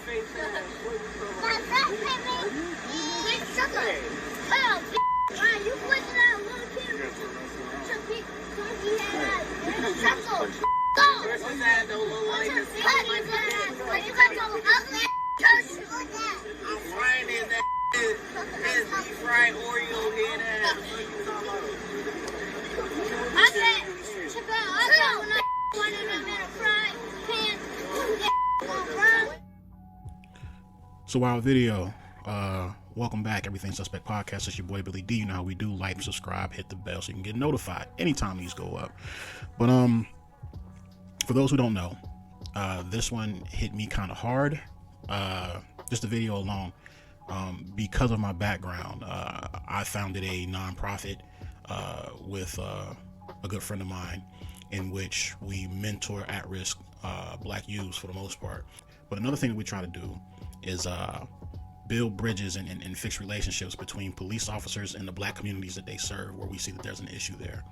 face ass. My friend came in. Bitch, shut up. Hell, bitch. Why you pushing out little kids? Shut up. Go. Person's ass don't look like his Why you got your ugly ass church? I'm frying his ass. His deep fried Oreo head ass. I said, Chappelle, I said when I wanted them in a frying pan, So our video, welcome back, Everything Suspect Podcast. It's your boy Billy D. You know how we do. Like and subscribe, hit the bell so you can get notified anytime these go up. But for those who don't know, this one hit me kind of hard. Just the video alone, because of my background. I founded a nonprofit with a good friend of mine, in which we mentor at-risk black youths for the most part. But another thing that we try to do is build bridges and fix relationships between police officers and the black communities that they serve, where we see that there's an issue there.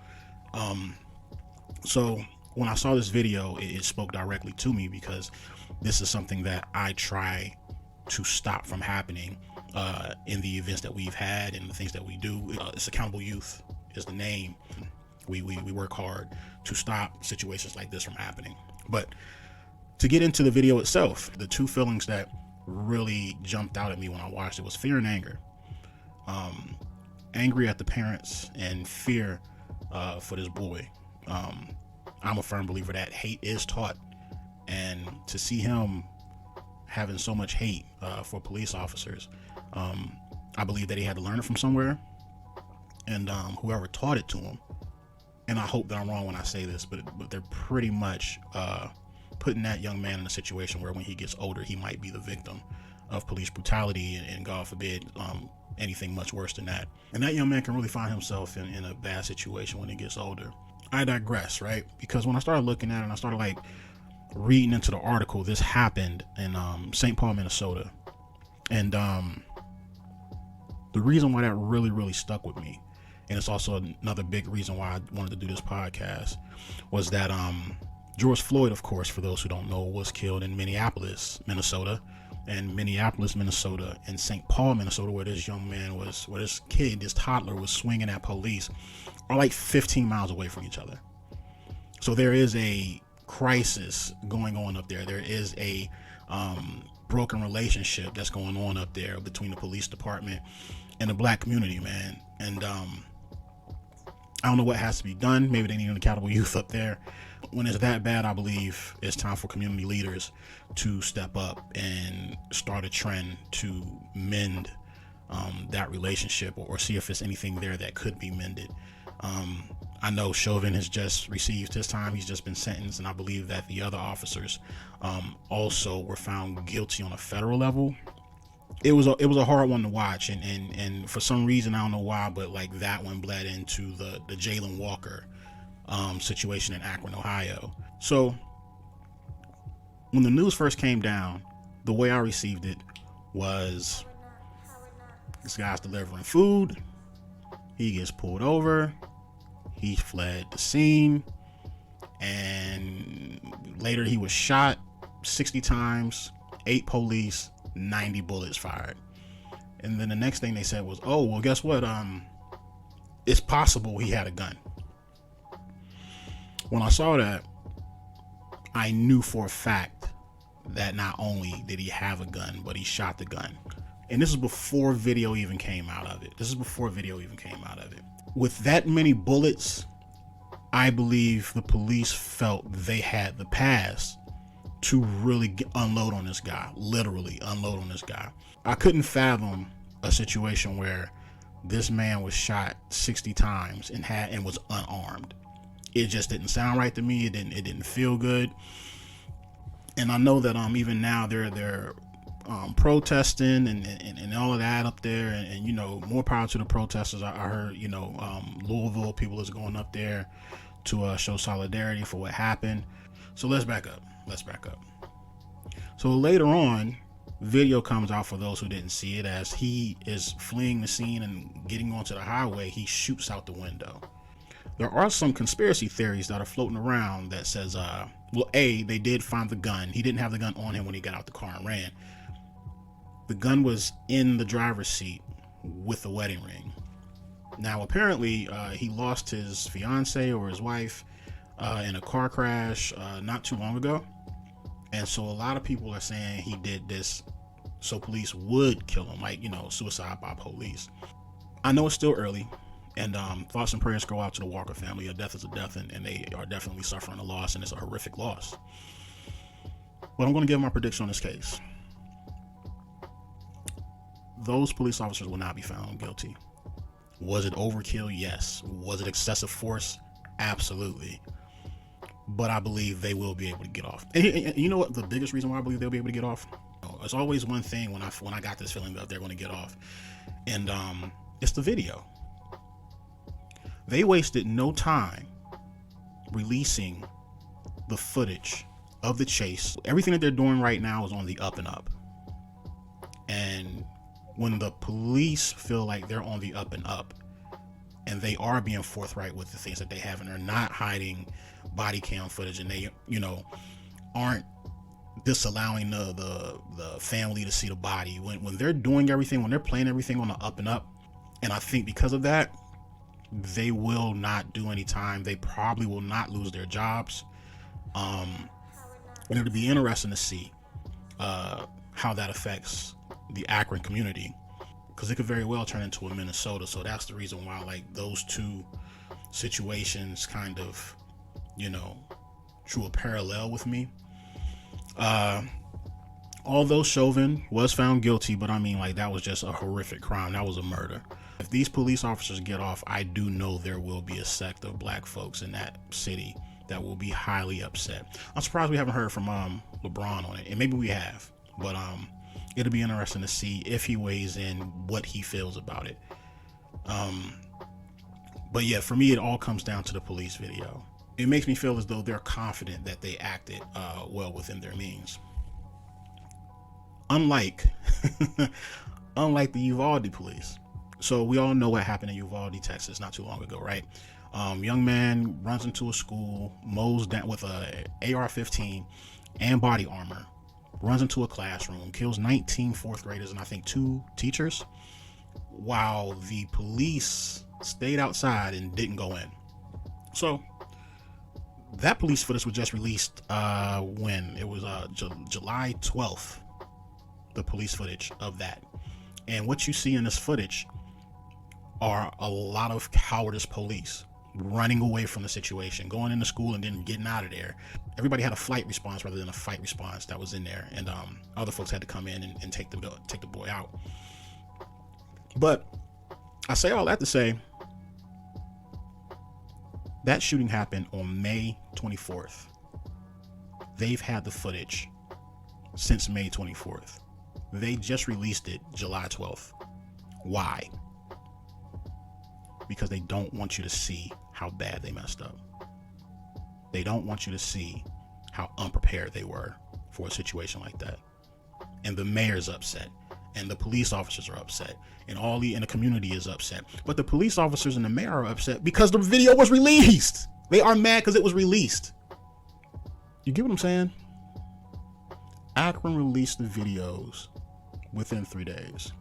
So when I saw this video, it spoke directly to me, because this is something that I try to stop from happening in the events that we've had and the things that we do. It's Accountable Youth is the name. We work hard to stop situations like this from happening. But to get into the video itself, the two feelings that really jumped out at me when I watched it was fear and anger. Angry at the parents and fear for this boy. I'm a firm believer that hate is taught, and to see him having so much hate for police officers, I believe that he had to learn it from somewhere, and whoever taught it to him, and I hope that I'm wrong when I say this, but they're pretty much putting that young man in a situation where when he gets older, he might be the victim of police brutality, and God forbid, anything much worse than that. And that young man can really find himself in a bad situation when he gets older. I digress, right? Because when I started looking at it and I started like reading into the article, this happened in St. Paul, Minnesota. And the reason why that really stuck with me, and it's also another big reason why I wanted to do this podcast, was that George Floyd, of course, for those who don't know, was killed in Minneapolis, Minnesota. And Minneapolis, Minnesota, and St. Paul, Minnesota, where this young man was, where this kid, this toddler was swinging at police, are like 15 miles away from each other. So there is a crisis going on up there. There is a broken relationship that's going on up there between the police department and the black community, man. And I don't know what has to be done. Maybe they need an accountable youth up there. When it's that bad, I believe it's time for community leaders to step up and start a trend to mend that relationship, or see if there's anything there that could be mended. I know Chauvin has just received his time. He's just been sentenced, and I believe that the other officers also were found guilty on a federal level. It was a hard one to watch, and for some reason, I don't know why, but like that one bled into the Jalen Walker situation in Akron, Ohio. So when the news first came down, the way I received it was, this guy's delivering food, he gets pulled over, he fled the scene, and later he was shot 60 times, 8 police, 90 bullets fired. And then the next thing they said was, oh, well, guess what? It's possible he had a gun. When I saw that, I knew for a fact that not only did he have a gun, but he shot the gun. And this is before video even came out of it. With that many bullets, I believe the police felt they had the pass to really unload on this guy, literally unload on this guy. I couldn't fathom a situation where this man was shot 60 times and was unarmed. It just didn't sound right to me. It didn't feel good. And I know that even now they're protesting and all of that up there, and you know, more power to the protesters. I heard, you know, Louisville people is going up there to show solidarity for what happened. So let's back up. So later on, video comes out for those who didn't see it. As he is fleeing the scene and getting onto the highway, he shoots out the window. There are some conspiracy theories that are floating around that says, well, A, they did find the gun. He didn't have the gun on him when he got out the car and ran. The gun was in the driver's seat with a wedding ring. Now, apparently, he lost his fiance or his wife in a car crash not too long ago. And so a lot of people are saying he did this so police would kill him, like, suicide by police. I know it's still early, and thoughts and prayers go out to the Walker family. A death is a death, and they are definitely suffering a loss, and it's a horrific loss. But I'm going to give my prediction on this case. Those police officers will not be found guilty. Was it overkill? Yes. Was it excessive force? Absolutely. But I believe they will be able to get off. And you know what? The biggest reason why I believe they'll be able to get off? It's always one thing when I got this feeling that they're going to get off, and it's the video. They wasted no time releasing the footage of the chase. Everything that they're doing right now is on the up and up. And when the police feel like they're on the up and up, and they are being forthright with the things that they have, and they're not hiding body cam footage, and they, aren't disallowing the family to see the body. When they're doing everything, when they're playing everything on the up and up, and I think because of that, they will not do any time. They probably will not lose their jobs. And it'll be interesting to see how that affects the Akron community, because it could very well turn into a Minnesota. So that's the reason why, like, those two situations kind of, drew a parallel with me. Although Chauvin was found guilty, but I mean, like, that was just a horrific crime. That was a murder. If these police officers get off, I do know there will be a sect of black folks in that city that will be highly upset. I'm surprised we haven't heard from LeBron on it, and maybe we have, but it'll be interesting to see if he weighs in what he feels about it. But yeah, for me, it all comes down to the police video. It makes me feel as though they're confident that they acted well within their means. Unlike the Uvalde police. So we all know what happened in Uvalde, Texas, not too long ago, right? Young man runs into a school, mows down with a AR-15 and body armor, runs into a classroom, kills 19 fourth graders and I think 2 teachers, while the police stayed outside and didn't go in. So that police footage was just released when it was July 12th, the police footage of that. And what you see in this footage are a lot of cowardice police running away from the situation, going into school and then getting out of there. Everybody had a flight response rather than a fight response that was in there, and other folks had to come in and take the boy out. But I say all that to say that shooting happened on May 24th. They've had the footage since May 24th. They just released it July 12th. Why? Because they don't want you to see how bad they messed up. They don't want you to see how unprepared they were for a situation like that. And the mayor's upset, and the police officers are upset, and the community is upset. But the police officers and the mayor are upset because the video was released. They are mad because it was released. You get what I'm saying? Akron released the videos within 3 days.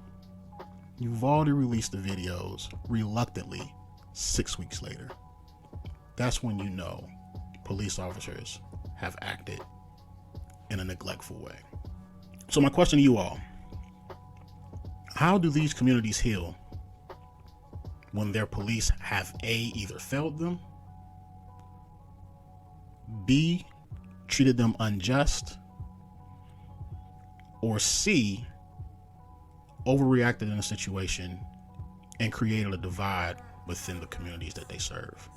Uvalde released the videos reluctantly 6 weeks later. That's when you know police officers have acted in a neglectful way. So my question to you all, how do these communities heal when their police have A, either failed them, B, treated them unjust, or C, overreacted in a situation and created a divide within the communities that they serve?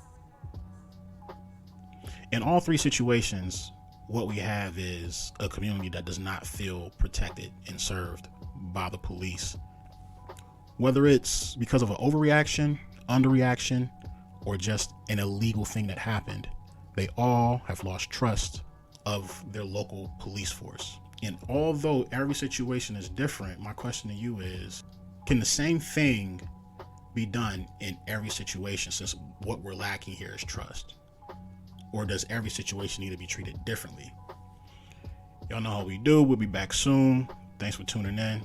In all 3 situations, what we have is a community that does not feel protected and served by the police. Whether it's because of an overreaction, underreaction, or just an illegal thing that happened, they all have lost trust of their local police force. And although every situation is different, my question to you is, can the same thing be done in every situation, since what we're lacking here is trust? Or does every situation need to be treated differently? Y'all know how we do. We'll be back soon. Thanks for tuning in.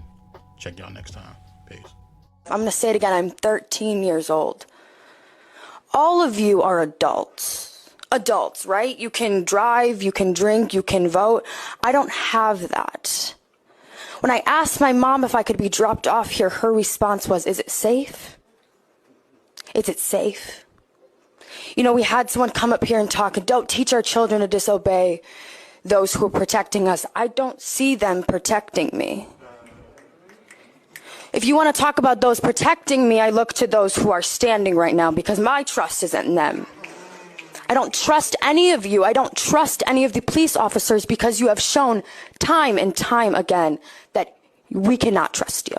Check y'all next time. Peace. I'm going to say it again. I'm 13 years old. All of you are adults. Adults, right? You can drive, you can drink, you can vote. I don't have that. When I asked my mom if I could be dropped off here, her response was, is it safe? Is it safe? You know, we had someone come up here and talk, don't teach our children to disobey those who are protecting us. I don't see them protecting me. If you want to talk about those protecting me, I look to those who are standing right now because my trust isn't in them. I don't trust any of you. I don't trust any of the police officers because you have shown time and time again that we cannot trust you.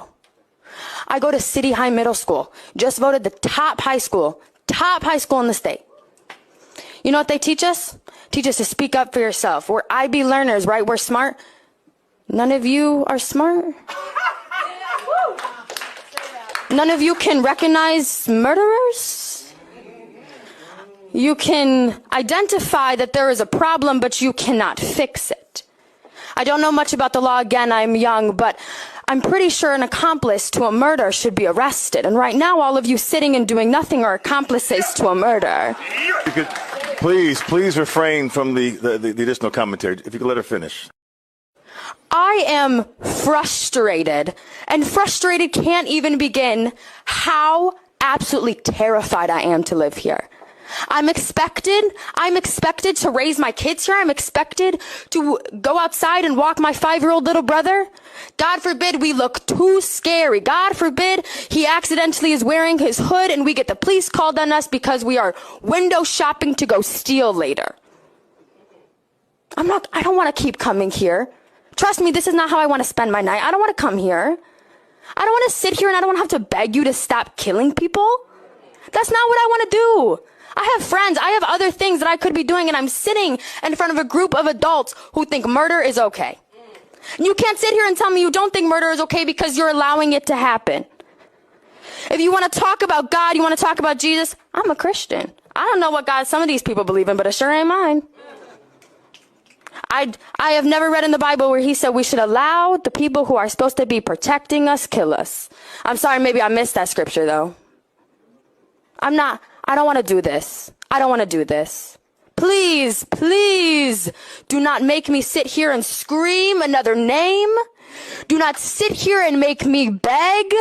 I go to City High Middle School, just voted the top high school in the state. You know what they teach us? Teach us to speak up for yourself. We're IB learners, right? We're smart. None of you are smart. None of you can recognize murderers. You can identify that there is a problem, but you cannot fix it. I don't know much about the law. Again, I'm young, but I'm pretty sure an accomplice to a murder should be arrested. And right now, all of you sitting and doing nothing are accomplices to a murder. You could, please refrain from the additional commentary. If you could let her finish. I am frustrated, and frustrated can't even begin how absolutely terrified I am to live here. I'm expected to raise my kids here. I'm expected to go outside and walk my 5-year-old little brother. God forbid we look too scary. God forbid he accidentally is wearing his hood and we get the police called on us because we are window shopping to go steal later. I don't want to keep coming here. Trust me, this is not how I want to spend my night. I don't want to come here. I don't want to sit here and I don't want to have to beg you to stop killing people. That's not what I want to do. I have friends. I have other things that I could be doing, and I'm sitting in front of a group of adults who think murder is okay. And you can't sit here and tell me you don't think murder is okay because you're allowing it to happen. If you want to talk about God, you want to talk about Jesus, I'm a Christian. I don't know what God some of these people believe in, but it sure ain't mine. I have never read in the Bible where he said we should allow the people who are supposed to be protecting us kill us. I'm sorry, maybe I missed that scripture though. I don't want to do this. I don't want to do this. Please, please do not make me sit here and scream another name. Do not sit here and make me beg.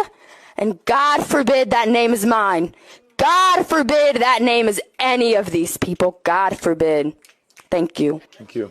And God forbid that name is mine. God forbid that name is any of these people. God forbid. Thank you. Thank you.